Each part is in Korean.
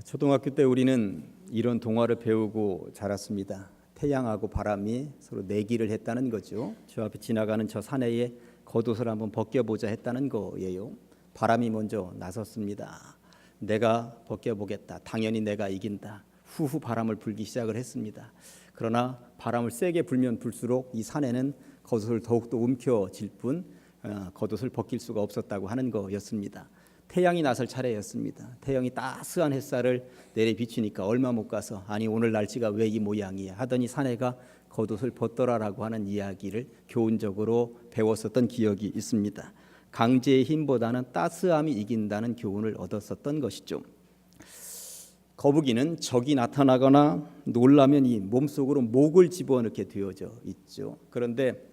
초등학교 때 우리는 이런 동화를 배우고 자랐습니다. 태양하고 바람이 서로 내기를 했다는 거죠. 저 앞에 지나가는 저 사내에 겉옷을 한번 벗겨보자 했다는 거예요. 바람이 먼저 나섰습니다. 내가 벗겨보겠다. 당연히 내가 이긴다. 후후 바람을 불기 시작을 했습니다. 그러나 바람을 세게 불면 불수록 이 사내는 겉옷을 더욱더 움켜쥘 뿐 겉옷을 벗길 수가 없었다고 하는 거였습니다. 태양이 나설 차례였습니다. 태양이 따스한 햇살을 내리비추니까 얼마 못 가서 아니 오늘 날씨가 왜 이 모양이야 하더니 사내가 겉옷을 벗더라라고 하는 이야기를 교훈적으로 배웠었던 기억이 있습니다. 강제의 힘보다는 따스함이 이긴다는 교훈을 얻었었던 것이죠. 거북이는 적이 나타나거나 놀라면 이 몸속으로 목을 집어넣게 되어져 있죠. 그런데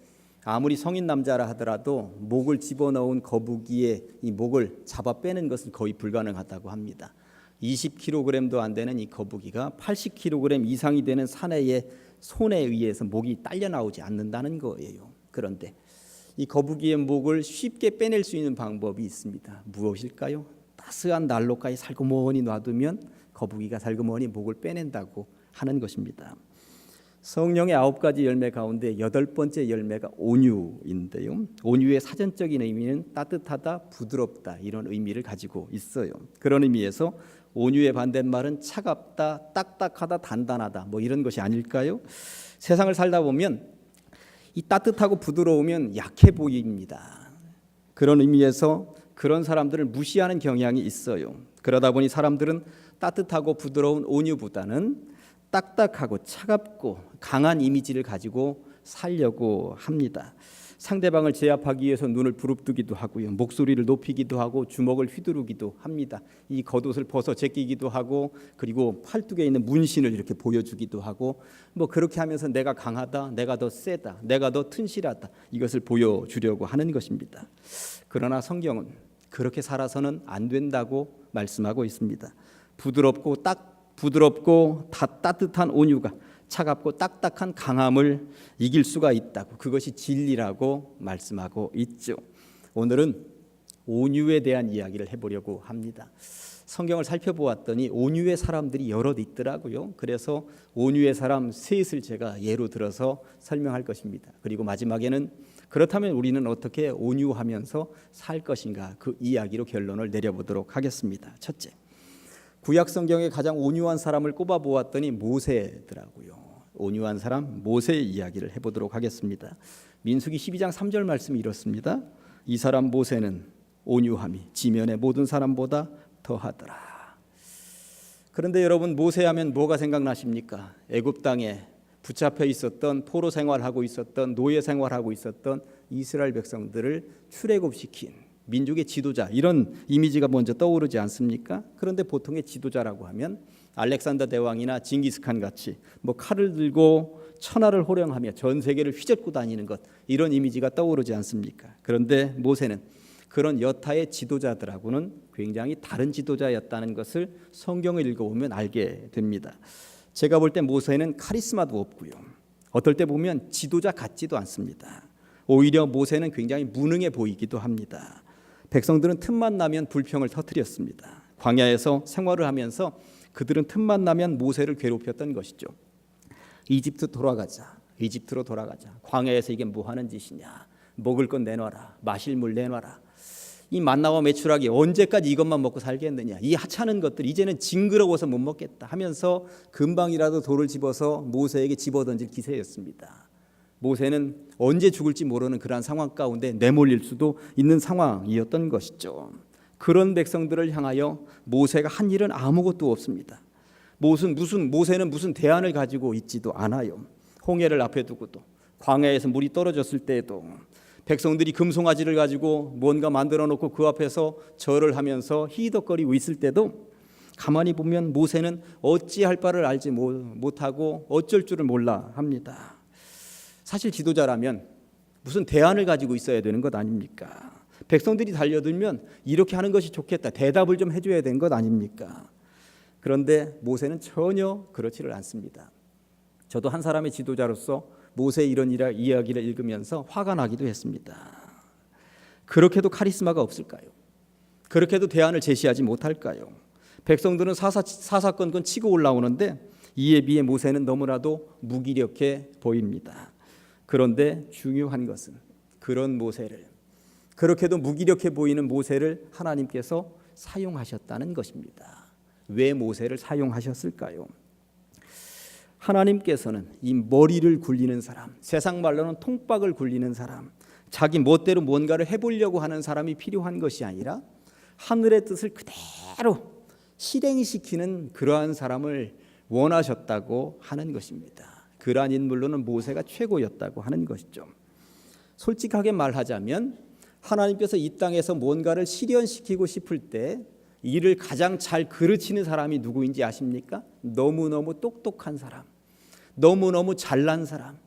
아무리 성인 남자라 하더라도 목을 집어넣은 거북이의 이 목을 잡아 빼는 것은 거의 불가능하다고 합니다. 20kg도 안 되는 이 거북이가 80kg 이상이 되는 사내의 손에 의해서 목이 딸려 나오지 않는다는 거예요. 그런데 이 거북이의 목을 쉽게 빼낼 수 있는 방법이 있습니다. 무엇일까요? 따스한 난로가에 살그머니 놔두면 거북이가 살그머니 목을 빼낸다고 하는 것입니다. 성령의 9가지 열매 가운데 8번째 열매가 온유인데요. 온유의 사전적인 의미는 따뜻하다, 부드럽다 이런 의미를 가지고 있어요. 그런 의미에서 온유의 반대말은 차갑다, 딱딱하다, 단단하다 뭐 이런 것이 아닐까요? 세상을 살다 보면 이 따뜻하고 부드러우면 약해 보입니다. 그런 의미에서 그런 사람들을 무시하는 경향이 있어요. 그러다 보니 사람들은 따뜻하고 부드러운 온유보다는 딱딱하고 차갑고 강한 이미지를 가지고 살려고 합니다. 상대방을 제압하기 위해서 눈을 부릅뜨기도 하고요. 목소리를 높이기도 하고 주먹을 휘두르기도 합니다. 이 겉옷을 벗어 제끼기도 하고 그리고 팔뚝에 있는 문신을 이렇게 보여주기도 하고 뭐 그렇게 하면서 내가 강하다, 내가 더 세다, 내가 더 튼실하다 이것을 보여주려고 하는 것입니다. 그러나 성경은 그렇게 살아서는 안 된다고 말씀하고 있습니다. 부드럽고 따뜻한 온유가 차갑고 딱딱한 강함을 이길 수가 있다고, 그것이 진리라고 말씀하고 있죠. 오늘은 온유에 대한 이야기를 해보려고 합니다. 성경을 살펴보았더니 온유의 사람들이 여럿 있더라고요. 그래서 온유의 사람 셋을 제가 예로 들어서 설명할 것입니다. 그리고 마지막에는 그렇다면 우리는 어떻게 온유하면서 살 것인가, 그 이야기로 결론을 내려보도록 하겠습니다. 첫째, 구약 성경에 가장 온유한 사람을 꼽아보았더니 모세더라고요. 온유한 사람 모세의 이야기를 해보도록 하겠습니다. 민수기 12장 3절 말씀이 이렇습니다. 이 사람 모세는 온유함이 지면의 모든 사람보다 더하더라. 그런데 여러분, 모세하면 뭐가 생각나십니까? 애굽 땅에 붙잡혀 있었던, 포로 생활하고 있었던, 노예 생활하고 있었던 이스라엘 백성들을 출애굽시킨 민족의 지도자, 이런 이미지가 먼저 떠오르지 않습니까? 그런데 보통의 지도자라고 하면 알렉산더 대왕이나 징기스칸 같이 뭐 칼을 들고 천하를 호령하며 전 세계를 휘젓고 다니는 것, 이런 이미지가 떠오르지 않습니까? 그런데 모세는 그런 여타의 지도자들하고는 굉장히 다른 지도자였다는 것을 성경을 읽어보면 알게 됩니다. 제가 볼 때 모세는 카리스마도 없고요, 어떨 때 보면 지도자 같지도 않습니다. 오히려 모세는 굉장히 무능해 보이기도 합니다. 백성들은 틈만 나면 불평을 터뜨렸습니다. 광야에서 생활을 하면서 그들은 틈만 나면 모세를 괴롭혔던 것이죠. 이집트로 돌아가자. 광야에서 이게 뭐 하는 짓이냐. 먹을 것 내놔라. 마실 물 내놔라. 이 만나와 메추라기 언제까지 이것만 먹고 살겠느냐. 이 하찮은 것들 이제는 징그러워서 못 먹겠다 하면서 금방이라도 돌을 집어서 모세에게 집어던질 기세였습니다. 모세는 언제 죽을지 모르는 그러한 상황 가운데 내몰릴 수도 있는 상황이었던 것이죠. 그런 백성들을 향하여 모세가 한 일은 아무것도 없습니다. 모세는 무슨 대안을 가지고 있지도 않아요. 홍해를 앞에 두고도, 광야에서 물이 떨어졌을 때에도, 백성들이 금송아지를 가지고 뭔가 만들어 놓고 그 앞에서 절을 하면서 희덕거리고 있을 때도 가만히 보면 모세는 어찌할 바를 알지 못하고 어쩔 줄을 몰라 합니다. 사실 지도자라면 무슨 대안을 가지고 있어야 되는 것 아닙니까? 백성들이 달려들면 이렇게 하는 것이 좋겠다, 대답을 좀 해줘야 되는 것 아닙니까? 그런데 모세는 전혀 그렇지를 않습니다. 저도 한 사람의 지도자로서 모세의 이런 이야기를 읽으면서 화가 나기도 했습니다. 그렇게도 카리스마가 없을까요? 그렇게도 대안을 제시하지 못할까요? 백성들은 사사건건 치고 올라오는데 이에 비해 모세는 너무나도 무기력해 보입니다. 그런데 중요한 것은 그런 모세를, 그렇게도 무기력해 보이는 모세를 하나님께서 사용하셨다는 것입니다. 왜 모세를 사용하셨을까요? 하나님께서는 이 머리를 굴리는 사람, 세상 말로는 통박을 굴리는 사람, 자기 멋대로 뭔가를 해보려고 하는 사람이 필요한 것이 아니라 하늘의 뜻을 그대로 실행시키는 그러한 사람을 원하셨다고 하는 것입니다. 그러한 인물로는 모세가 최고였다고 하는 것이죠. 솔직하게 말하자면 하나님께서 이 땅에서 뭔가를 실현시키고 싶을 때 이를 가장 잘 그르치는 사람이 누구인지 아십니까? 너무너무 똑똑한 사람, 너무너무 잘난 사람,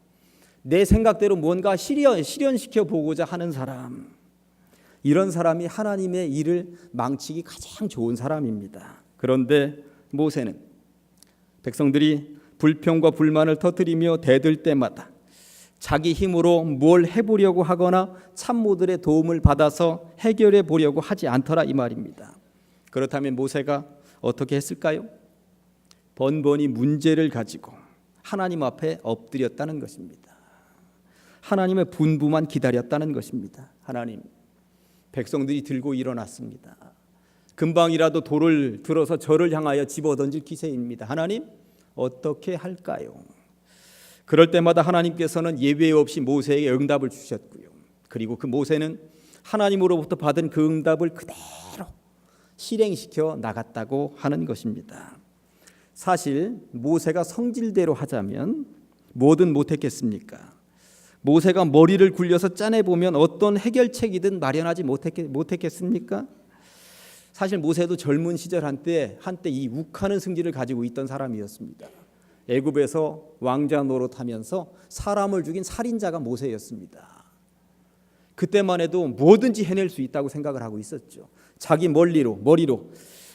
내 생각대로 뭔가 실현시켜 보고자 하는 사람, 이런 사람이 하나님의 일을 망치기 가장 좋은 사람입니다. 그런데 모세는 백성들이 불평과 불만을 터뜨리며 대들 때마다 자기 힘으로 뭘 해보려고 하거나 참모들의 도움을 받아서 해결해 보려고 하지 않더라 이 말입니다. 그렇다면 모세가 어떻게 했을까요? 번번이 문제를 가지고 하나님 앞에 엎드렸다는 것입니다. 하나님의 분부만 기다렸다는 것입니다. 하나님, 백성들이 들고 일어났습니다. 금방이라도 돌을 들어서 저를 향하여 집어던질 기세입니다. 하나님, 어떻게 할까요? 그럴 때마다 하나님께서는 예외 없이 모세에게 응답을 주셨고요. 그리고 그 모세는 하나님으로부터 받은 그 응답을 그대로 실행시켜 나갔다고 하는 것입니다. 사실 모세가 성질대로 하자면 뭐든 못했겠습니까? 모세가 머리를 굴려서 짜내보면 어떤 해결책이든 마련하지 못했겠습니까? 사실 모세도 젊은 시절 한때 이 욱하는 승질을 가지고 있던 사람이었습니다. 애굽에서 왕자 노릇하면서 사람을 죽인 살인자가 모세였습니다. 그때만 해도 뭐든지 해낼 수 있다고 생각을 하고 있었죠. 자기 머리로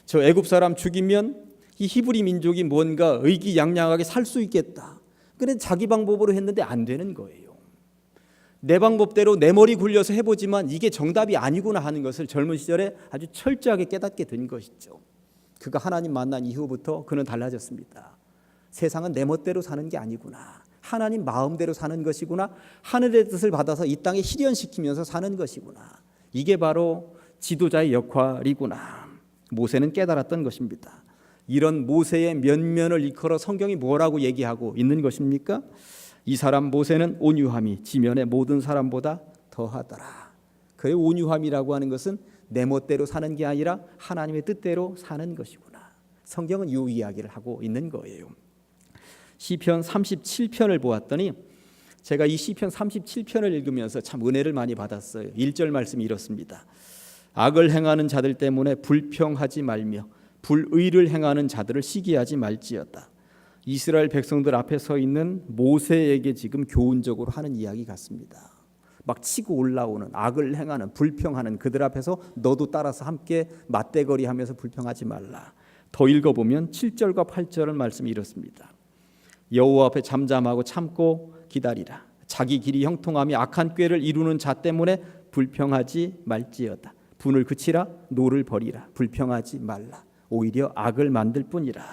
저 애굽 사람 죽이면 이 히브리 민족이 뭔가 의기양양하게 살 수 있겠다. 그런데 자기 방법으로 했는데 안 되는 거예요. 내 방법대로 내 머리 굴려서 해보지만 이게 정답이 아니구나 하는 것을 젊은 시절에 아주 철저하게 깨닫게 된 것이죠. 그가 하나님 만난 이후부터 그는 달라졌습니다. 세상은 내 멋대로 사는 게 아니구나. 하나님 마음대로 사는 것이구나. 하늘의 뜻을 받아서 이 땅에 실현시키면서 사는 것이구나. 이게 바로 지도자의 역할이구나. 모세는 깨달았던 것입니다. 이런 모세의 면면을 일컬어 성경이 뭐라고 얘기하고 있는 것입니까? 이 사람 모세는 온유함이 지면의 모든 사람보다 더하더라. 그의 온유함이라고 하는 것은 내 멋대로 사는 게 아니라 하나님의 뜻대로 사는 것이구나. 성경은 이 이야기를 하고 있는 거예요. 시편 37편을 보았더니 제가 이 시편 37편을 읽으면서 참 은혜를 많이 받았어요. 1절 말씀이 이렇습니다. 악을 행하는 자들 때문에 불평하지 말며 불의를 행하는 자들을 시기하지 말지어다. 이스라엘 백성들 앞에 서 있는 모세에게 지금 교훈적으로 하는 이야기 같습니다. 막 치고 올라오는 악을 행하는 불평하는 그들 앞에서 너도 따라서 함께 맞대거리하면서 불평하지 말라. 더 읽어보면 7절과 8절의 말씀이 이렇습니다. 여호와 앞에 잠잠하고 참고 기다리라. 자기 길이 형통하며 악한 꾀를 이루는 자 때문에 불평하지 말지어다. 분을 그치라. 노를 버리라. 불평하지 말라. 오히려 악을 만들 뿐이라.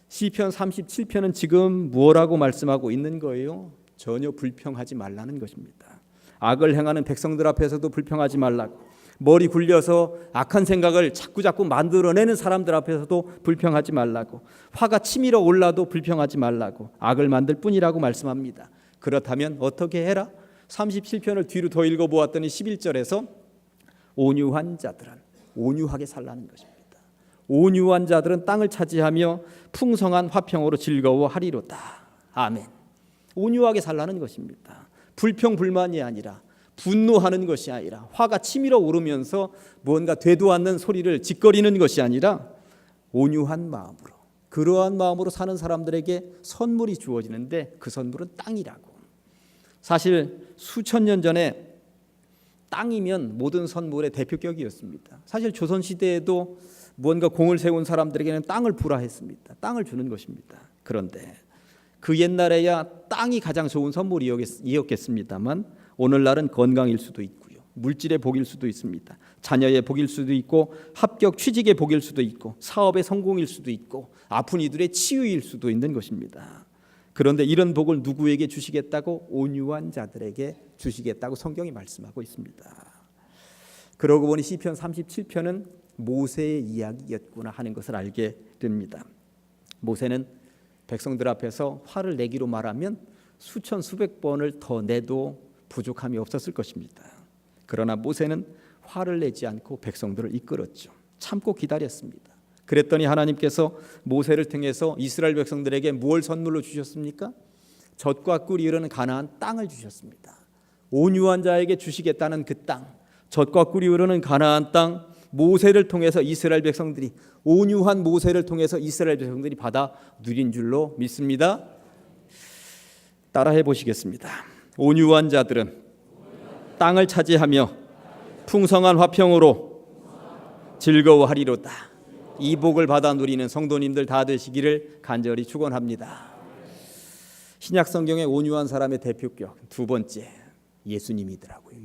시편 37편은 지금 뭐라고 말씀하고 있는 거예요? 전혀 불평하지 말라는 것입니다. 악을 행하는 백성들 앞에서도 불평하지 말라고, 머리 굴려서 악한 생각을 자꾸 만들어내는 사람들 앞에서도 불평하지 말라고, 화가 치밀어 올라도 불평하지 말라고, 악을 만들 뿐이라고 말씀합니다. 그렇다면 어떻게 해라? 37편을 뒤로 더 읽어보았더니 11절에서 온유한 자들은 온유하게 살라는 것입니다. 온유한 자들은 땅을 차지하며 풍성한 화평으로 즐거워하리로다. 아멘. 온유하게 살라는 것입니다. 불평불만이 아니라, 분노하는 것이 아니라, 화가 치밀어 오르면서 뭔가 되도 않는 소리를 짓거리는 것이 아니라 온유한 마음으로, 그러한 마음으로 사는 사람들에게 선물이 주어지는데 그 선물은 땅이라고. 사실 수천 년 전에 땅이면 모든 선물의 대표격이었습니다. 사실 조선시대에도 뭔가 공을 세운 사람들에게는 땅을 불화했습니다. 땅을 주는 것입니다. 그런데 그 옛날에야 땅이 가장 좋은 선물이었겠습니다만 오늘날은 건강일 수도 있고요. 물질의 복일 수도 있습니다. 자녀의 복일 수도 있고 합격 취직의 복일 수도 있고 사업의 성공일 수도 있고 아픈 이들의 치유일 수도 있는 것입니다. 그런데 이런 복을 누구에게 주시겠다고? 온유한 자들에게 주시겠다고 성경이 말씀하고 있습니다. 그러고 보니 시편 37편은 모세의 이야기였구나 하는 것을 알게 됩니다. 모세는 백성들 앞에서 화를 내기로 말하면 수천 수백 번을 더 내도 부족함이 없었을 것입니다. 그러나 모세는 화를 내지 않고 백성들을 이끌었죠. 참고 기다렸습니다. 그랬더니 하나님께서 모세를 통해서 이스라엘 백성들에게 무엇을 선물로 주셨습니까? 젖과 꿀이 흐르는 가나안 땅을 주셨습니다. 온유한 자에게 주시겠다는 그 땅, 젖과 꿀이 흐르는 가나안 땅, 모세를 통해서 이스라엘 백성들이, 온유한 모세를 통해서 이스라엘 백성들이 받아 누린 줄로 믿습니다. 따라해 보시겠습니다. 온유한 자들은 땅을 차지하며 풍성한 화평으로 즐거워하리로다. 이 복을 받아 누리는 성도님들 다 되시기를 간절히 축원합니다. 신약 성경의 온유한 사람의 대표격 두 번째, 예수님이더라고요.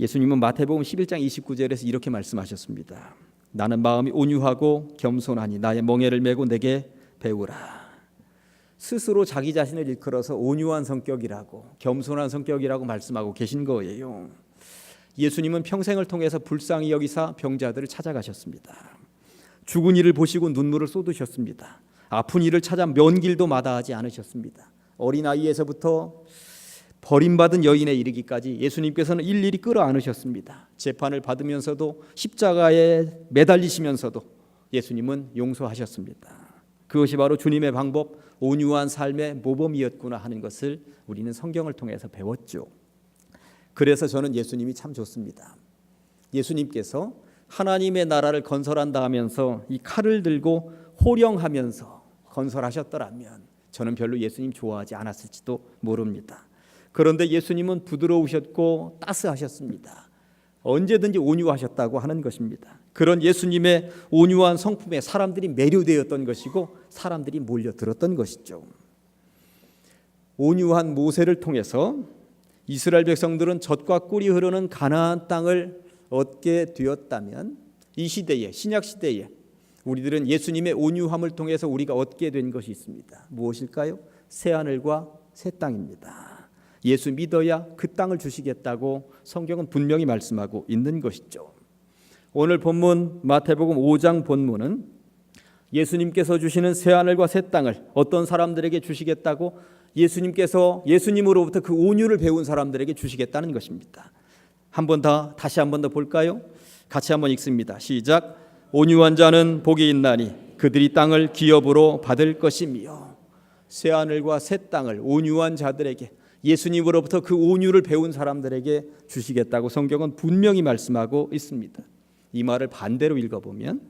예수님은 마태복음 11장 29절에서 이렇게 말씀하셨습니다. 나는 마음이 온유하고 겸손하니 나의 멍에를 메고 내게 배우라. 스스로 자기 자신을 일컬어서 온유한 성격이라고, 겸손한 성격이라고 말씀하고 계신 거예요. 예수님은 평생을 통해서 불쌍히 여기사 병자들을 찾아가셨습니다. 죽은 이를 보시고 눈물을 쏟으셨습니다. 아픈 이를 찾아 먼 길도 마다하지 않으셨습니다. 어린아이에서부터 버림받은 여인에 이르기까지 예수님께서는 일일이 끌어안으셨습니다. 재판을 받으면서도 십자가에 매달리시면서도 예수님은 용서하셨습니다. 그것이 바로 주님의 방법, 온유한 삶의 모범이었구나 하는 것을 우리는 성경을 통해서 배웠죠. 그래서 저는 예수님이 참 좋습니다. 예수님께서 하나님의 나라를 건설한다 하면서 이 칼을 들고 호령하면서 건설하셨더라면 저는 별로 예수님 좋아하지 않았을지도 모릅니다. 그런데 예수님은 부드러우셨고 따스하셨습니다. 언제든지 온유하셨다고 하는 것입니다. 그런 예수님의 온유한 성품에 사람들이 매료되었던 것이고 사람들이 몰려들었던 것이죠. 온유한 모세를 통해서 이스라엘 백성들은 젖과 꿀이 흐르는 가나안 땅을 얻게 되었다면 이 시대에, 신약 시대에 우리들은 예수님의 온유함을 통해서 우리가 얻게 된 것이 있습니다. 무엇일까요? 새하늘과 새 땅입니다. 예수 믿어야 그 땅을 주시겠다고 성경은 분명히 말씀하고 있는 것이죠. 오늘 본문 마태복음 5장 본문은 예수님께서 주시는 새하늘과 새 땅을 어떤 사람들에게 주시겠다고 예수님께서 예수님으로부터 그 온유를 배운 사람들에게 주시겠다는 것입니다. 다시 한 번 더 볼까요? 같이 한번 읽습니다. 시작. 온유한 자는 복이 있나니 그들이 땅을 기업으로 받을 것이며. 새하늘과 새 땅을 온유한 자들에게, 예수님으로부터 그 온유를 배운 사람들에게 주시겠다고 성경은 분명히 말씀하고 있습니다. 이 말을 반대로 읽어보면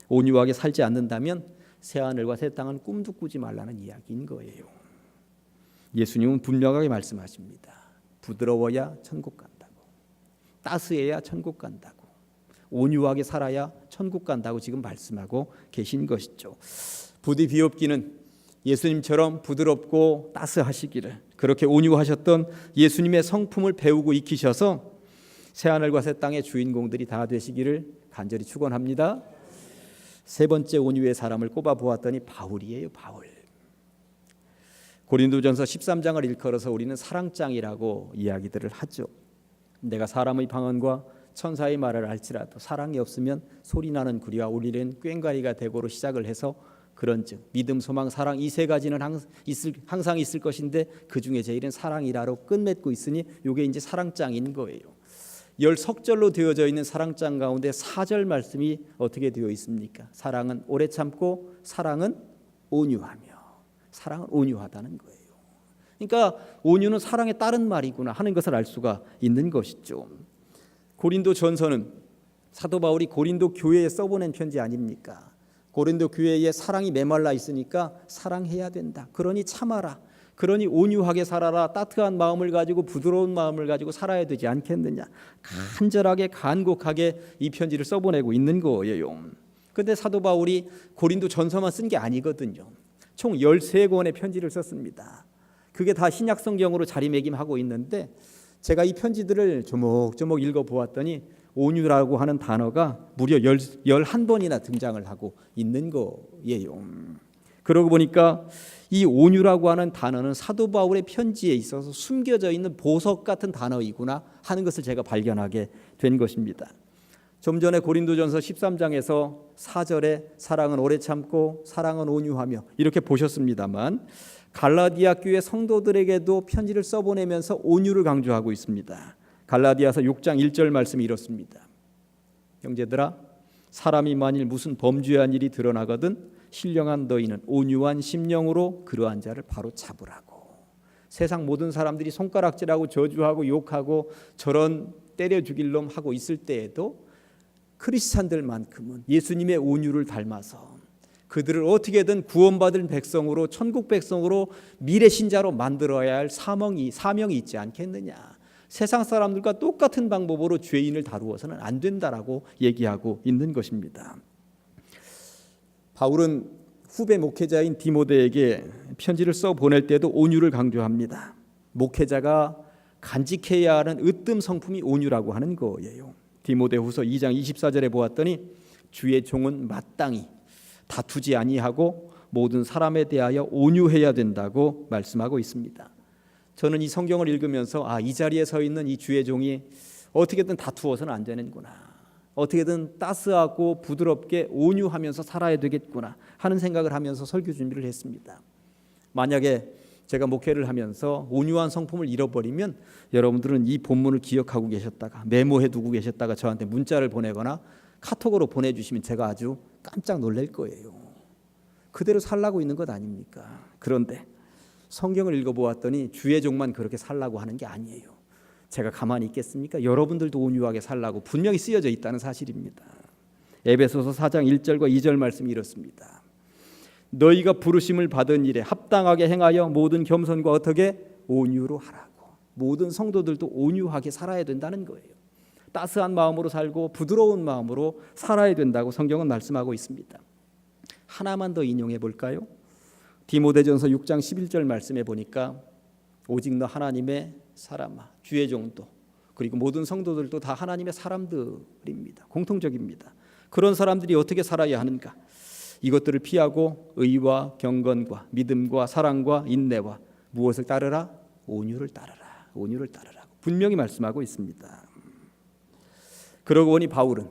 온유하게 살지 않는다면 새하늘과 새 땅은 꿈도 꾸지 말라는 이야기인 거예요. 예수님은 분명하게 말씀하십니다. 부드러워야 천국 간다고, 따스해야 천국 간다고, 온유하게 살아야 천국 간다고 지금 말씀하고 계신 것이죠. 부디 비옵기는 예수님처럼 부드럽고 따스하시기를, 그렇게 온유하셨던 예수님의 성품을 배우고 익히셔서 새하늘과 새 땅의 주인공들이 다 되시기를 간절히 축원합니다. 세 번째 온유의 사람을 꼽아보았더니 바울이에요. 바울. 고린도전서 13장을 일컬어서 우리는 사랑장이라고 이야기들을 하죠. 내가 사람의 방언과 천사의 말을 알지라도 사랑이 없으면 소리나는 구리와 울리는 꽹과리가 되고로 시작을 해서 그런즉 믿음, 소망, 사랑 이 세 가지는 항상 있을 것인데 그 중에 제일은 사랑이라로 끝맺고 있으니 이게 이제 사랑장인 거예요. 10석절로 되어져 있는 사랑장 가운데 4절 말씀이 어떻게 되어 있습니까? 사랑은 오래 참고 사랑은 온유하며. 사랑은 온유하다는 거예요. 그러니까 온유는 사랑에 따른 말이구나 하는 것을 알 수가 있는 것이죠. 고린도 전서는 사도 바울이 고린도 교회에 써보낸 편지 아닙니까? 고린도 교회에 사랑이 메말라 있으니까 사랑해야 된다. 그러니 참아라. 그러니 온유하게 살아라. 따뜻한 마음을 가지고 부드러운 마음을 가지고 살아야 되지 않겠느냐. 간절하게 간곡하게 이 편지를 써보내고 있는 거예요. 그런데 사도 바울이 고린도 전서만 쓴 게 아니거든요. 총 13권의 편지를 썼습니다. 그게 다 신약 성경으로 자리매김하고 있는데 제가 이 편지들을 조목조목 읽어보았더니 온유라고 하는 단어가 무려 11번이나 등장을 하고 있는 거예요. 그러고 보니까 이 온유라고 하는 단어는 사도 바울의 편지에 있어서 숨겨져 있는 보석 같은 단어이구나 하는 것을 제가 발견하게 된 것입니다. 좀 전에 고린도전서 13장에서 4절에 사랑은 오래 참고 사랑은 온유하며 이렇게 보셨습니다만 갈라디아 교회 성도들에게도 편지를 써보내면서 온유를 강조하고 있습니다. 갈라디아서 6장 1절 말씀이 이렇습니다. 형제들아, 사람이 만일 무슨 범죄한 일이 드러나거든 신령한 너희는 온유한 심령으로 그러한 자를 바로 잡으라고. 세상 모든 사람들이 손가락질하고 저주하고 욕하고 저런 때려 죽일 놈 하고 있을 때에도 크리스찬들만큼은 예수님의 온유를 닮아서 그들을 어떻게든 구원받을 백성으로 천국 백성으로 미래 신자로 만들어야 할 사명이 있지 않겠느냐. 세상 사람들과 똑같은 방법으로 죄인을 다루어서는 안 된다라고 얘기하고 있는 것입니다. 바울은 후배 목회자인 디모데에게 편지를 써 보낼 때도 온유를 강조합니다. 목회자가 간직해야 하는 으뜸 성품이 온유라고 하는 거예요. 디모데후서 2장 24절에 보았더니 주의 종은 마땅히 다투지 아니하고 모든 사람에 대하여 온유해야 된다고 말씀하고 있습니다. 저는 이 성경을 읽으면서 이 자리에 서 있는 이 주의 종이 어떻게든 다투어서는 안 되는구나, 어떻게든 따스하고 부드럽게 온유하면서 살아야 되겠구나 하는 생각을 하면서 설교 준비를 했습니다. 만약에 제가 목회를 하면서 온유한 성품을 잃어버리면 여러분들은 이 본문을 기억하고 계셨다가 메모해 두고 계셨다가 저한테 문자를 보내거나 카톡으로 보내주시면 제가 아주 깜짝 놀랄 거예요. 그대로 살라고 있는 것 아닙니까? 그런데 성경을 읽어보았더니 주의 종만 그렇게 살라고 하는 게 아니에요. 제가 가만히 있겠습니까? 여러분들도 온유하게 살라고 분명히 쓰여져 있다는 사실입니다. 에베소서 4장 1절과 2절 말씀이 이렇습니다. 너희가 부르심을 받은 일에 합당하게 행하여 모든 겸손과 어떻게 온유로 하라고. 모든 성도들도 온유하게 살아야 된다는 거예요. 따스한 마음으로 살고 부드러운 마음으로 살아야 된다고 성경은 말씀하고 있습니다. 하나만 더 인용해 볼까요? 디모데전서 6장 11절 말씀해 보니까 오직 너 하나님의 사람아, 주의 종도 그리고 모든 성도들도 다 하나님의 사람들입니다. 공통적입니다. 그런 사람들이 어떻게 살아야 하는가? 이것들을 피하고 의와 경건과 믿음과 사랑과 인내와 무엇을 따르라? 온유를 따르라. 온유를 따르라고 분명히 말씀하고 있습니다. 그러고 보니 바울은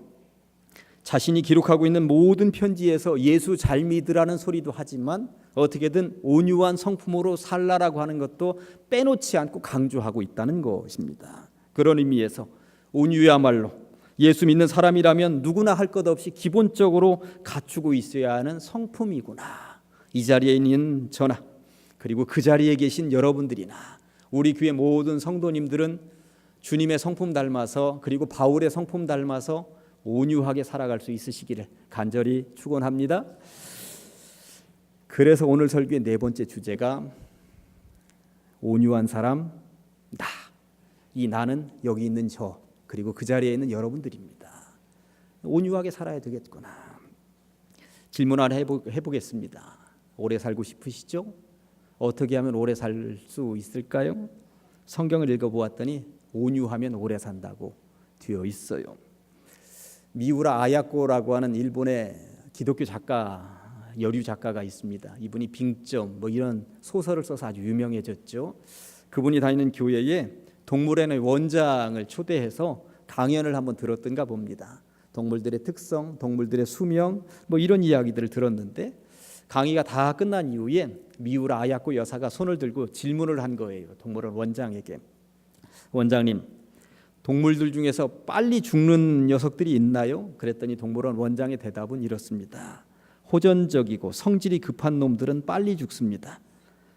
자신이 기록하고 있는 모든 편지에서 예수 잘 믿으라는 소리도 하지만 어떻게든 온유한 성품으로 살라라고 하는 것도 빼놓지 않고 강조하고 있다는 것입니다. 그런 의미에서 온유야말로 예수 믿는 사람이라면 누구나 할 것 없이 기본적으로 갖추고 있어야 하는 성품이구나. 이 자리에 있는 저나 그리고 그 자리에 계신 여러분들이나 우리 교회 모든 성도님들은 주님의 성품 닮아서 그리고 바울의 성품 닮아서 온유하게 살아갈 수 있으시기를 간절히 축원합니다. 그래서 오늘 설교의 네 번째 주제가 온유한 사람 나. 이 나는 여기 있는 저 그리고 그 자리에 있는 여러분들입니다. 온유하게 살아야 되겠구나. 질문 하나 해보겠습니다. 오래 살고 싶으시죠? 어떻게 하면 오래 살 수 있을까요? 성경을 읽어보았더니 온유하면 오래 산다고 되어 있어요. 미우라 아야코라고 하는 일본의 기독교 작가, 여류 작가가 있습니다. 이분이 빙점 이런 소설을 써서 아주 유명해졌죠. 그분이 다니는 교회에 동물원의 원장을 초대해서 강연을 한번 들었던가 봅니다. 동물들의 특성, 동물들의 수명 이런 이야기들을 들었는데 강의가 다 끝난 이후에 미우라 아야코 여사가 손을 들고 질문을 한 거예요. 동물원 원장에게. 원장님, 동물들 중에서 빨리 죽는 녀석들이 있나요? 그랬더니 동물원 원장의 대답은 이렇습니다. 호전적이고 성질이 급한 놈들은 빨리 죽습니다.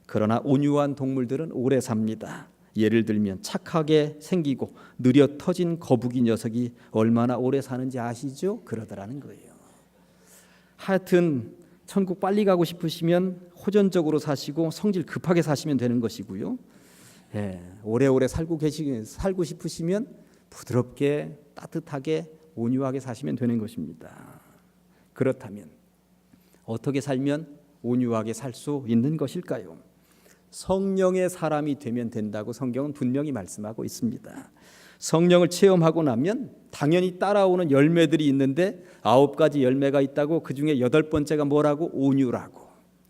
그러나 온유한 동물들은 오래 삽니다. 예를 들면 착하게 생기고 느려 터진 거북이 녀석이 얼마나 오래 사는지 아시죠? 그러더라는 거예요. 하여튼 천국 빨리 가고 싶으시면 호전적으로 사시고 성질 급하게 사시면 되는 것이고요. 오래오래 살고 싶으시면 부드럽게 따뜻하게 온유하게 사시면 되는 것입니다. 그렇다면 어떻게 살면 온유하게 살 수 있는 것일까요? 성령의 사람이 되면 된다고 성경은 분명히 말씀하고 있습니다. 성령을 체험하고 나면 당연히 따라오는 열매들이 있는데 9가지 열매가 있다고 그중에 8번째가 뭐라고?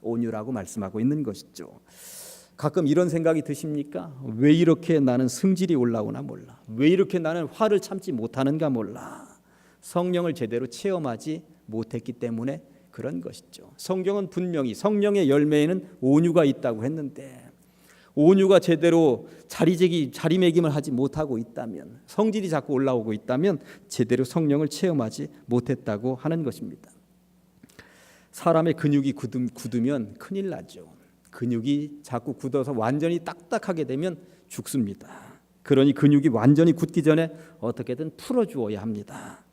온유라고 말씀하고 있는 것이죠. 가끔 이런 생각이 드십니까? 왜 이렇게 나는 승질이 올라오나 몰라. 왜 이렇게 나는 화를 참지 못하는가 몰라. 성령을 제대로 체험하지 못했기 때문에 그런 것이죠. 성경은 분명히 성령의 열매에는 온유가 있다고 했는데 온유가 제대로 자리매김을 하지 못하고 있다면, 성질이 자꾸 올라오고 있다면 제대로 성령을 체험하지 못했다고 하는 것입니다. 사람의 근육이 굳으면 큰일 나죠. 근육이 자꾸 굳어서 완전히 딱딱하게 되면 죽습니다. 그러니 근육이 완전히 굳기 전에 어떻게든 풀어주어야 합니다.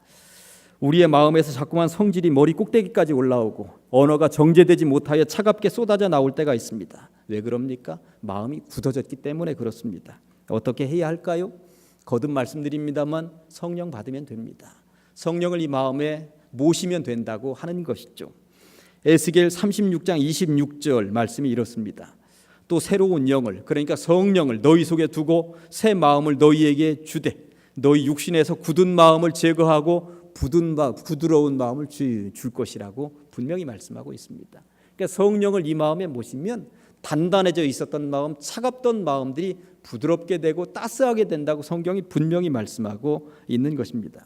우리의 마음에서 자꾸만 성질이 머리 꼭대기까지 올라오고 언어가 정제되지 못하여 차갑게 쏟아져 나올 때가 있습니다. 왜 그럽니까? 마음이 굳어졌기 때문에 그렇습니다. 어떻게 해야 할까요? 거듭 말씀드립니다만 성령 받으면 됩니다. 성령을 이 마음에 모시면 된다고 하는 것이죠. 에스겔 36장 26절 말씀이 이렇습니다. 또 새로운 영을, 그러니까 성령을 너희 속에 두고 새 마음을 너희에게 주되 너희 육신에서 굳은 마음을 제거하고 부드러운 마음을 줄 것이라고 분명히 말씀하고 있습니다. 그러니까 성령을 이 마음에 모시면 단단해져 있었던 마음, 차갑던 마음들이 부드럽게 되고 따스하게 된다고 성경이 분명히 말씀하고 있는 것입니다.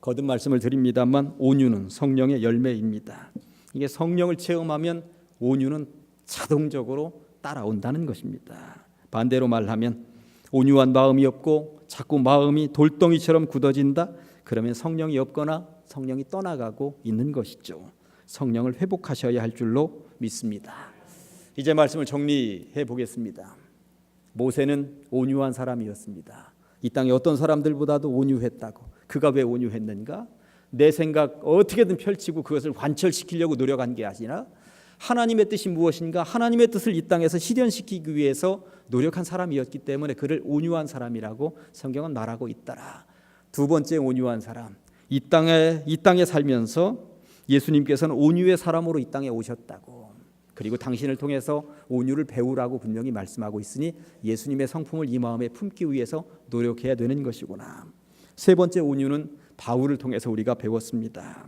거듭 말씀을 드립니다만 온유는 성령의 열매입니다. 이게 성령을 체험하면 온유는 자동적으로 따라온다는 것입니다. 반대로 말하면 온유한 마음이 없고 자꾸 마음이 돌덩이처럼 굳어진다? 그러면 성령이 없거나 성령이 떠나가고 있는 것이죠. 성령을 회복하셔야 할 줄로 믿습니다. 이제 말씀을 정리해 보겠습니다. 모세는 온유한 사람이었습니다. 이 땅에 어떤 사람들보다도 온유했다고. 그가 왜 온유했는가? 내 생각 어떻게든 펼치고 그것을 관철시키려고 노력한 게 아니라 하나님의 뜻이 무엇인가? 하나님의 뜻을 이 땅에서 실현시키기 위해서 노력한 사람이었기 때문에 그를 온유한 사람이라고 성경은 말하고 있더라. 두 번째 온유한 사람, 이 땅에 살면서 예수님께서는 온유의 사람으로 이 땅에 오셨다고. 그리고 당신을 통해서 온유를 배우라고 분명히 말씀하고 있으니 예수님의 성품을 이 마음에 품기 위해서 노력해야 되는 것이구나. 세 번째 온유는 바울을 통해서 우리가 배웠습니다.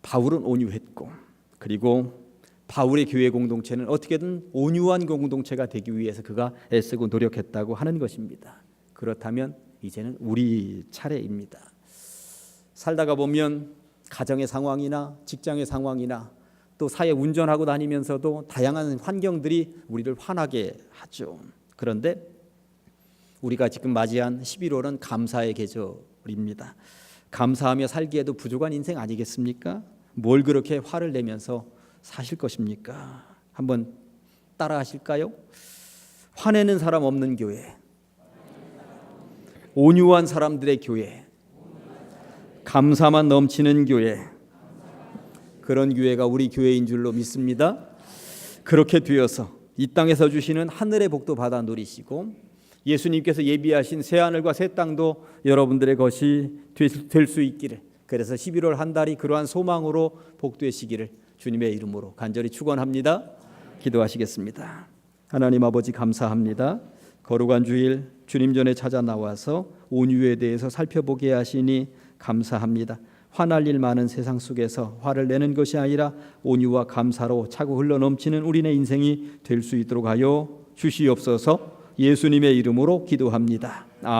바울은 온유했고, 그리고 바울의 교회 공동체는 어떻게든 온유한 공동체가 되기 위해서 그가 애쓰고 노력했다고 하는 것입니다. 그렇다면 이제는 우리 차례입니다. 살다가 보면 가정의 상황이나 직장의 상황이나 또 사회 운전하고 다니면서도 다양한 환경들이 우리를 화나게 하죠. 그런데 우리가 지금 맞이한 11월은 감사의 계절입니다. 감사하며 살기에도 부족한 인생 아니겠습니까? 뭘 그렇게 화를 내면서 사실 것입니까? 한번 따라 하실까요? 화내는 사람 없는 교회, 온유한 사람들의 교회, 감사만 넘치는 교회, 그런 교회가 우리 교회인 줄로 믿습니다. 그렇게 되어서 이 땅에서 주시는 하늘의 복도 받아 누리시고 예수님께서 예비하신 새 하늘과 새 땅도 여러분들의 것이 될 수 있기를, 그래서 11월 한 달이 그러한 소망으로 복되시기를 주님의 이름으로 간절히 축원합니다. 기도하시겠습니다. 하나님 아버지 감사합니다. 거룩한 주일 주님 전에 찾아 나와서 온유에 대해서 살펴보게 하시니 감사합니다. 화날 일 많은 세상 속에서 화를 내는 것이 아니라 온유와 감사로 차고 흘러넘치는 우리네 인생이 될 수 있도록 하여 주시옵소서. 예수님의 이름으로 기도합니다. 아멘.